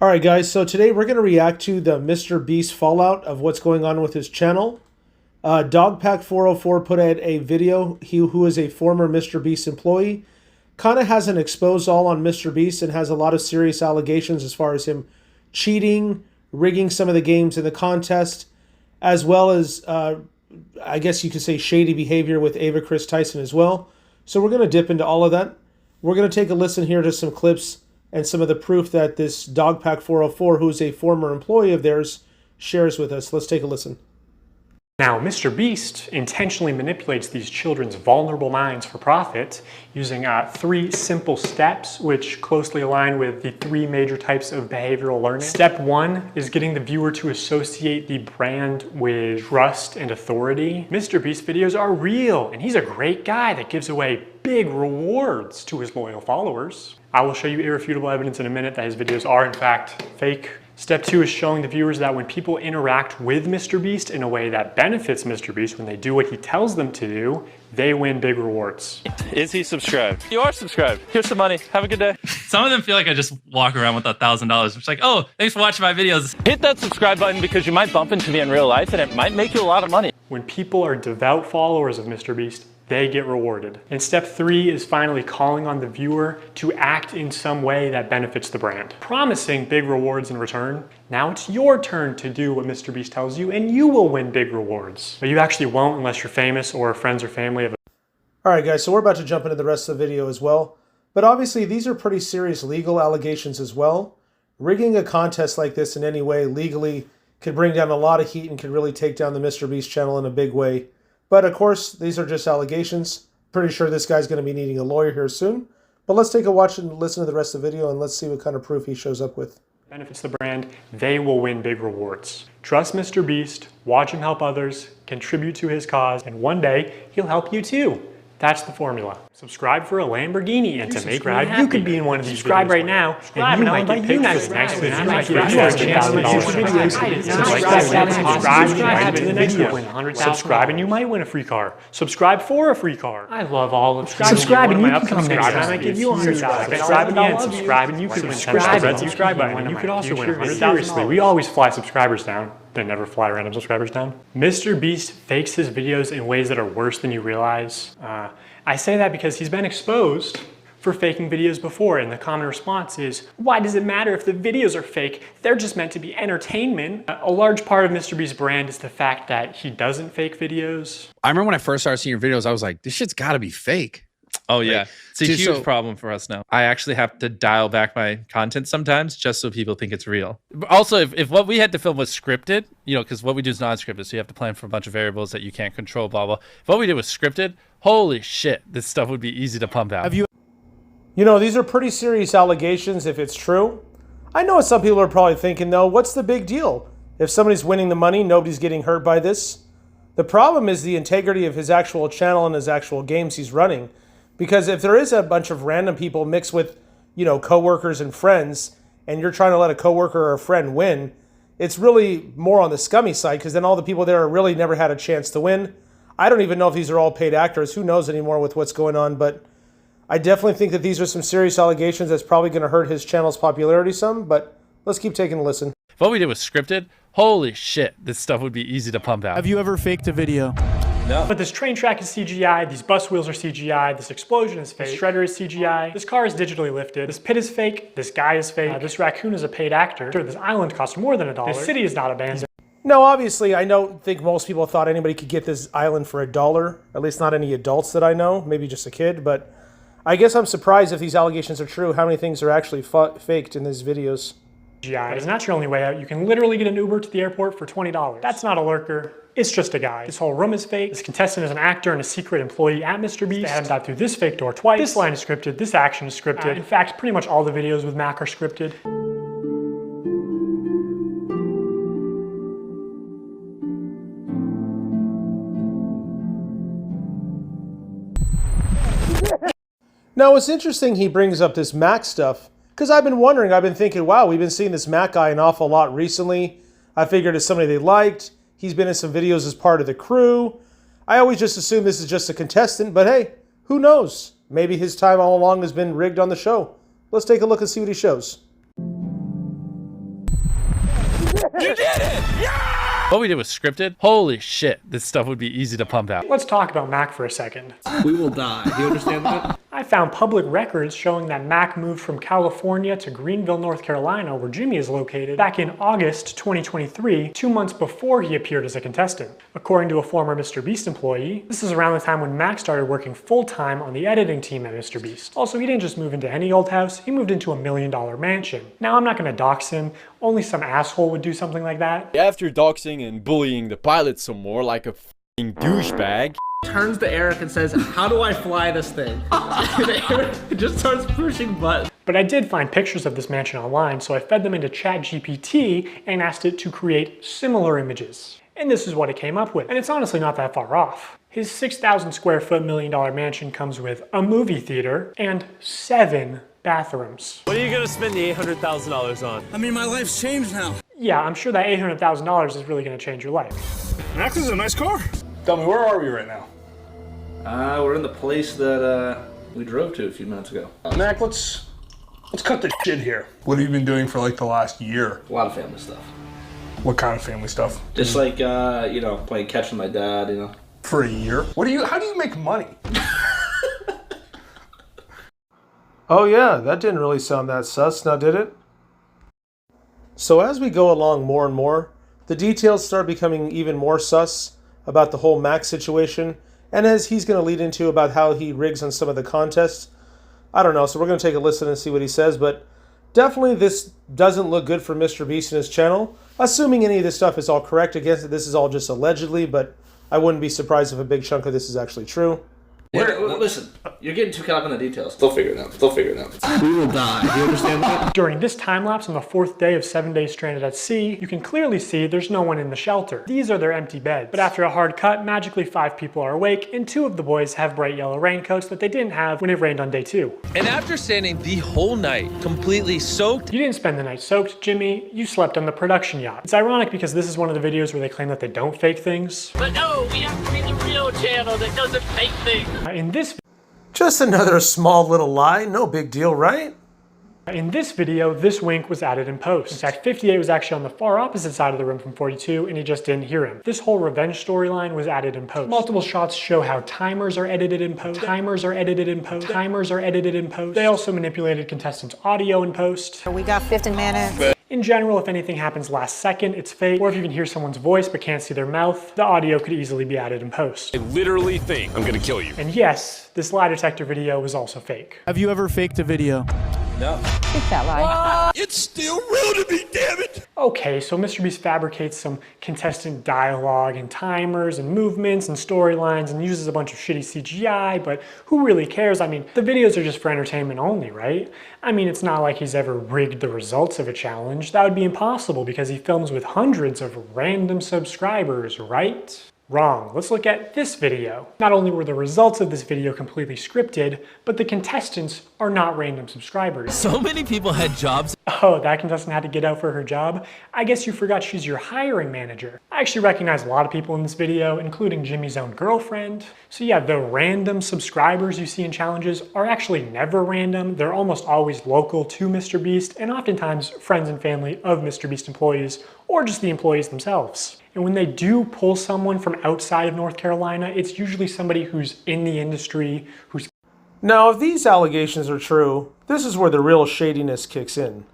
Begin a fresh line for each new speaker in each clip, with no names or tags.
All right, guys, so today we're going to react to the Mr. Beast fallout of what's going on with his channel. Dogpack404 put out a video. He, who is a former Mr. Beast employee, kind of has an expose all on Mr. Beast and has a lot of serious allegations as far as him cheating, rigging some of the games in the contest, as well as, I guess you could say, shady behavior with Ava Chris Tyson as well. So we're going to dip into all of that. We're going to take a listen here to some clips and some of the proof that this Dogpack404, who's a former employee of theirs, shares with us. Let's take a listen.
Now, Mr. Beast intentionally manipulates these children's vulnerable minds for profit using 3 simple steps, which closely align with the 3 major types of behavioral learning. Step 1 is getting the viewer to associate the brand with trust and authority. Mr. Beast videos are real, and he's a great guy that gives away big rewards to his loyal followers. I will show you irrefutable evidence in a minute that his videos are in fact fake. Step 2 is showing the viewers that when people interact with Mr. Beast in a way that benefits Mr. Beast, when they do what he tells them to do, they win big rewards.
Is he subscribed? You are subscribed. Here's some money. Have a good day.
Some of them feel like I just walk around with $1,000. It's like, oh, thanks for watching my videos.
Hit that subscribe button because you might bump into me in real life and it might make you a lot of money.
When people are devout followers of Mr. Beast, they get rewarded. And step 3 is finally calling on the viewer to act in some way that benefits the brand, promising big rewards in return. Now it's your turn to do what Mr. Beast tells you and you will win big rewards. But you actually won't unless you're famous or friends or family have.
All right, guys, so we're about to jump into the rest of the video as well. But obviously, these are pretty serious legal allegations as well. Rigging a contest like this in any way legally could bring down a lot of heat and could really take down the Mr. Beast channel in a big way. But of course, these are just allegations. Pretty sure this guy's going to be needing a lawyer here soon. But let's take a watch and listen to the rest of the video and let's see what kind of proof he shows up with.
Benefits the brand, they will win big rewards. Trust Mr. Beast, watch him help others, contribute to his cause, and one day he'll help you too. That's the formula. Subscribe for a Lamborghini, and to make ride, you could be in one of these. Subscribe right now, and you might get pictures next to the Subscribe and you might win a free car. Subscribe for a free car. I love all of subscribe and you can come next time. I give you $100. Subscribe again. Subscribe and you could win 10 red subscribe button. You could also win $100. Seriously, we always fly subscribers down. They never fly random subscribers down. Mr. Beast fakes his videos in ways that are worse than you realize. I say that because he's been exposed for faking videos before, and the common response is, why does it matter if the videos are fake? They're just meant to be entertainment. A large part of Mr. Beast's brand is the fact that he doesn't fake videos.
I remember when I first started seeing your videos, I was like, this shit's gotta be fake.
Oh yeah,
Like,
it's a huge problem for us now. I actually have to dial back my content sometimes just so people think it's real. Also, if what we had to film was scripted, you know, because what we do is non-scripted, so you have to plan for a bunch of variables that you can't control, blah, blah. If what we did was scripted, holy shit, this stuff would be easy to pump out.
You know, these are pretty serious allegations if it's true. I know what some people are probably thinking, though. What's the big deal? If somebody's winning the money, nobody's getting hurt by this. The problem is the integrity of his actual channel and his actual games he's running. Because if there is a bunch of random people mixed with, you know, coworkers and friends, and you're trying to let a coworker or a friend win, it's really more on the scummy side, because then all the people there really never had a chance to win. I don't even know if these are all paid actors. Who knows anymore with what's going on, but I definitely think that these are some serious allegations that's probably going to hurt his channel's popularity some, but let's keep taking a listen.
If what we did was scripted, holy shit, this stuff would be easy to pump out.
Have you ever faked a video?
No. But this train track is CGI, these bus wheels are CGI, this explosion is fake, this shredder is CGI, this car is digitally lifted, this pit is fake, this guy is fake, this raccoon is a paid actor, this island costs more than $1, this city is not abandoned.
No, obviously, I don't think most people thought anybody could get this island for $1, at least not any adults that I know, maybe just a kid, but I guess I'm surprised if these allegations are true, how many things are actually faked in these videos.
But it's not your only way out. You can literally get an Uber to the airport for $20. That's not a lurker. It's just a guy. This whole room is fake. This contestant is an actor and a secret employee at Mr. Beast. They haven't got through this fake door twice. This line is scripted. This action is scripted. In fact, pretty much all the videos with Mac are scripted.
Now, it's interesting he brings up this Mac stuff, because I've been wondering, I've been thinking, wow, we've been seeing this Mac guy an awful lot recently. I figured it's somebody they liked. He's been in some videos as part of the crew. I always just assume this is just a contestant, but hey, who knows? Maybe his time all along has been rigged on the show. Let's take a look and see what he shows.
You did it!
What we did was scripted. Holy shit, this stuff would be easy to pump out.
Let's talk about Mac for a second.
We will die. Do you understand that?
I found public records showing that Mac moved from California to Greenville, North Carolina, where Jimmy is located, back in August 2023, 2 months before he appeared as a contestant. According to a former MrBeast employee, this is around the time when Mac started working full-time on the editing team at MrBeast. Also, he didn't just move into any old house, he moved into a $1 million mansion. Now, I'm not gonna dox him, only some asshole would do something like that.
After doxing and bullying the pilot some more like a f***ing douchebag,
Turns to Eric and says, how do I fly this thing? And Eric just starts pushing buttons.
But I did find pictures of this mansion online, so I fed them into ChatGPT and asked it to create similar images. And this is what it came up with. And it's honestly not that far off. His 6,000 square foot $1 million mansion comes with a movie theater and 7 bathrooms.
What are you gonna spend the $800,000 on?
I mean, my life's changed now.
Yeah, I'm sure that $800,000 is really gonna change your life.
Max is a nice car. Tell me, where are we right now?
We're in the place that we drove to a few minutes ago.
Mac, let's cut the shit here. What have you been doing for like the last year?
A lot of family stuff.
What kind of family stuff?
Just like, you know, playing catch with my dad, you know.
For a year? How do you make money?
Oh yeah, that didn't really sound that sus, now did it? So as we go along more and more, the details start becoming even more sus about the whole Max situation, and as he's going to lead into about how he rigs on some of the contests. I don't know, so we're going to take a listen and see what he says, but definitely this doesn't look good for MrBeast and his channel. Assuming any of this stuff is all correct, again, this is all just allegedly, but I wouldn't be surprised if a big chunk of this is actually true.
Listen, you're getting too caught up in the details. They'll figure it out. We will die. Do you understand that?
During this time lapse on the 4th day of 7 days stranded at sea, you can clearly see there's no one in the shelter. These are their empty beds. But after a hard cut, magically 5 people are awake, and 2 of the boys have bright yellow raincoats that they didn't have when it rained on day 2.
And after standing the whole night, completely soaked,
You didn't spend the night soaked, Jimmy. You slept on the production yacht. It's ironic because this is one of the videos where they claim that they don't fake things.
But no, we have to be the real channel that doesn't fake things.
In this
Just another small little lie, no big deal, right?
In this video, this wink was added in post. In fact, 58 was actually on the far opposite side of the room from 42, and he just didn't hear him. This whole revenge storyline was added in post. Multiple shots show how timers are edited in post. Timers are edited in post. Timers are edited in post. They also manipulated contestants' audio in post.
We got 15 minutes.
In general, if anything happens last second, it's fake. Or if you can hear someone's voice but can't see their mouth, the audio could easily be added in post.
I literally think I'm gonna kill you.
And yes, this lie detector video was also fake.
Have you ever faked a video?
no.
It's that lie.
It's still real to me, damn it!
Okay, so MrBeast fabricates some contestant dialogue and timers and movements and storylines and uses a bunch of shitty CGI, but who really cares? I mean, the videos are just for entertainment only, right? I mean, it's not like he's ever rigged the results of a challenge. That would be impossible because he films with hundreds of random subscribers, right? Wrong. Let's look at this video. Not only were the results of this video completely scripted, but the contestants are not random subscribers.
So many people had jobs.
Oh, that contestant had to get out for her job? I guess you forgot she's your hiring manager. I actually recognize a lot of people in this video, including Jimmy's own girlfriend. So yeah, the random subscribers you see in challenges are actually never random. They're almost always local to MrBeast and oftentimes friends and family of MrBeast employees or just the employees themselves. And when they do pull someone from outside of North Carolina, it's usually somebody who's in the industry, who's...
Now, if these allegations are true, this is where the real shadiness kicks in.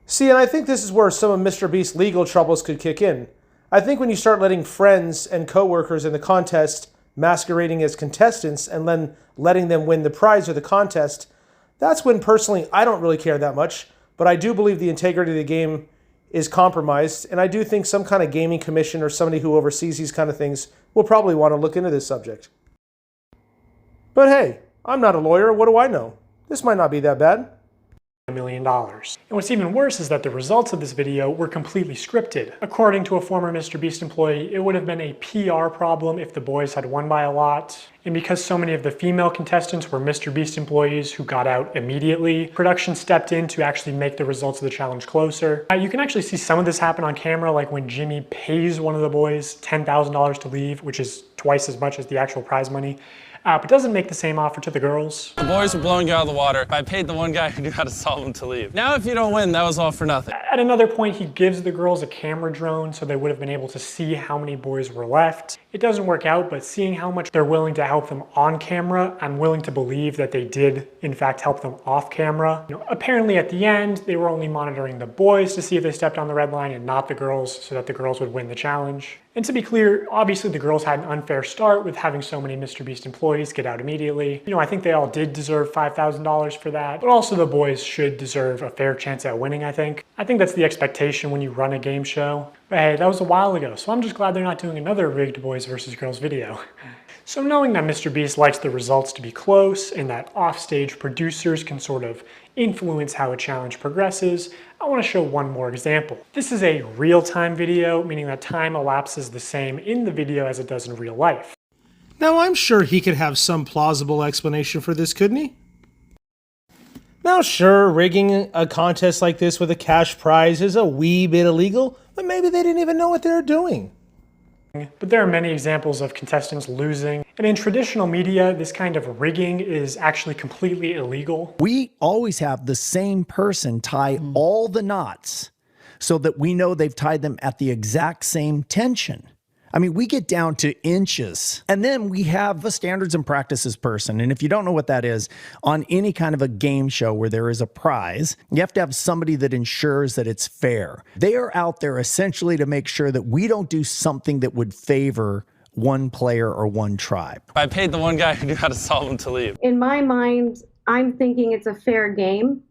See, and I think this is where some of MrBeast's legal troubles could kick in. I think when you start letting friends and coworkers in the contest masquerading as contestants and then letting them win the prize or the contest, that's when personally I don't really care that much, but I do believe the integrity of the game is compromised, and I do think some kind of gaming commission or somebody who oversees these kind of things will probably want to look into this subject. But hey, I'm not a lawyer, what do I know? This might not be that bad.
$1 million. And what's even worse is that the results of this video were completely scripted. According to a former MrBeast employee, it would have been a PR problem if the boys had won by a lot. And because so many of the female contestants were MrBeast employees who got out immediately, production stepped in to actually make the results of the challenge closer. You can actually see some of this happen on camera, like when Jimmy pays one of the boys $10,000 to leave, which is twice as much as the actual prize money. but doesn't make the same offer to the girls.
The boys were blowing you out of the water. I paid the one guy who knew how to solve them to leave. Now if you don't win, that was all for nothing.
At another point, he gives the girls a camera drone so they would have been able to see how many boys were left. It doesn't work out, but seeing how much they're willing to help them on camera, I'm willing to believe that they did, in fact, help them off camera. Apparently at the end, they were only monitoring the boys to see if they stepped on the red line and not the girls, so that the girls would win the challenge. And to be clear, obviously the girls had an unfair start with having so many MrBeast employees get out immediately. I think they all did deserve $5,000 for that, but also the boys should deserve a fair chance at winning, I think. I think that's the expectation when you run a game show. But hey, that was a while ago, so I'm just glad they're not doing another rigged boys versus girls video. So knowing that MrBeast likes the results to be close and that offstage producers can sort of influence how a challenge progresses, I want to show one more example. This is a real-time video, meaning that time elapses the same in the video as it does in real life.
Now, I'm sure he could have some plausible explanation for this, couldn't he? Now, sure, rigging a contest like this with a cash prize is a wee bit illegal, but maybe they didn't even know what they were doing.
But there are many examples of contestants losing, and in traditional media, this kind of rigging is actually completely illegal.
We always have the same person tie all the knots so that we know they've tied them at the exact same tension. I mean, we get down to inches. And then we have a standards and practices person. And if you don't know what that is, on any kind of a game show where there is a prize, you have to have somebody that ensures that it's fair. They are out there essentially to make sure that we don't do something that would favor one player or one tribe.
I paid the one guy who knew how to solve them to leave.
In my mind, I'm thinking it's a fair game.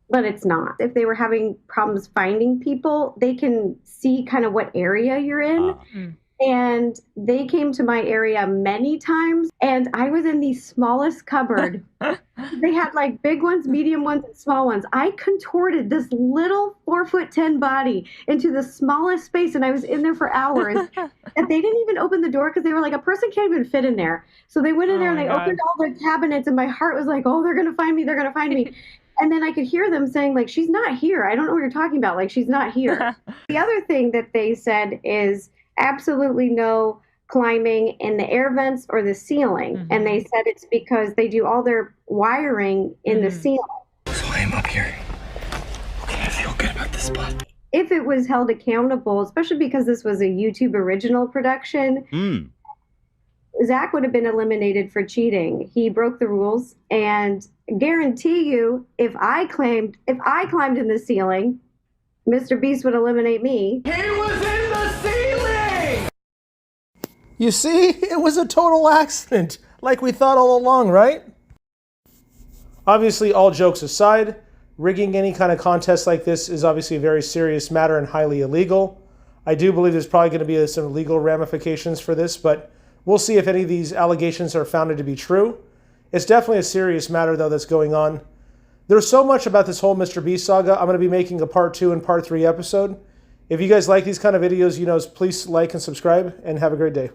But it's not. If they were having problems finding people, they can see kind of what area you're in. And they came to my area many times, and I was in the smallest cupboard. They had like big ones, medium ones, and small ones. I contorted this little 4'10" body into the smallest space, and I was in there for hours. And they didn't even open the door because they were like, a person can't even fit in there. So they went in there and they opened all the cabinets, and my heart was like, oh, they're gonna find me, they're gonna find me. And then I could hear them saying, like, she's not here. I don't know what you're talking about. Like, she's not here. The other thing that they said is absolutely no climbing in the air vents or the ceiling. And they said it's because they do all their wiring in the ceiling.
So I am up here. Okay, I feel good about this spot.
If it was held accountable, especially because this was a YouTube original production, Zach would have been eliminated for cheating. He broke the rules, and guarantee you, if I climbed in the ceiling, MrBeast would eliminate me.
He was in the ceiling!
You see, it was a total accident, like we thought all along, right? Obviously, all jokes aside, rigging any kind of contest like this is obviously a very serious matter and highly illegal. I do believe there's probably going to be some legal ramifications for this, but we'll see if any of these allegations are found to be true. It's definitely a serious matter, though, that's going on. There's so much about this whole MrBeast saga. I'm going to be making a part 2 and part 3 episode. If you guys like these kind of videos, please like and subscribe, and have a great day.